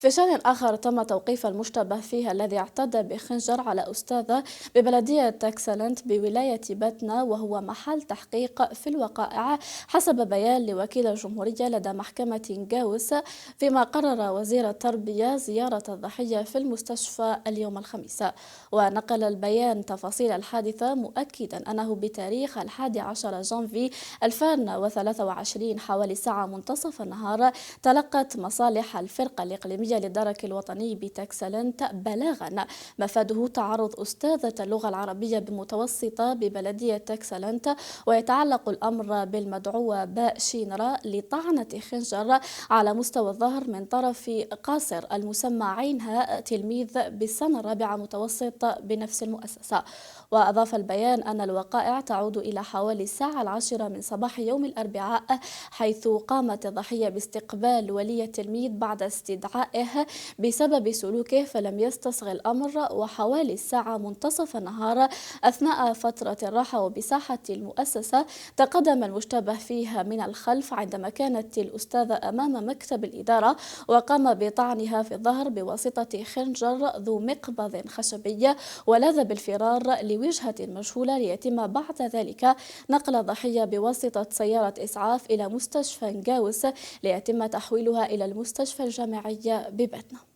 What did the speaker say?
في شأن آخر، تم توقيف المشتبه فيه الذي اعتدى بخنجر على أستاذة ببلدية تاكسلنت بولاية باتنا، وهو محل تحقيق في الوقائع حسب بيان لوكيل الجمهورية لدى محكمة جاوس، فيما قرر وزير التربية زيارة الضحية في المستشفى اليوم الخميس. ونقل البيان تفاصيل الحادثة مؤكدا أنه بتاريخ 11 جانفي 2023 حوالي الساعة منتصف النهار تلقت مصالح الفرقة الإقليمية للدرك الوطني بتاكسلنت بلاغا مفاده تعرض أستاذة اللغة العربية بمتوسطة ببلدية تاكسلنت، ويتعلق الأمر بالمدعوة باء شينرا لطعنة خنجر على مستوى الظهر من طرف قاصر المسمى عينها، تلميذ بالسنة الرابعة متوسط بنفس المؤسسة. وأضاف البيان أن الوقائع تعود إلى حوالي الساعة 10 من صباح يوم الأربعاء، حيث قامت الضحية باستقبال ولي التلميذ بعد استدعائه بسبب سلوكه فلم يستصغ الأمر. وحوالي الساعة منتصف النهار أثناء فترة الراحة وبساحة المؤسسة تقدم المشتبه فيها من الخلف عندما كانت الأستاذة أمام مكتب الإدارة، وقام بطعنها في الظهر بواسطة خنجر ذو مقبض خشبي، ولاذ بالفرار لوجهة مجهولة، ليتم بعد ذلك نقل الضحية بواسطة سيارة إسعاف إلى مستشفى جاوس ليتم تحويلها إلى المستشفى الجامعي بباتنا.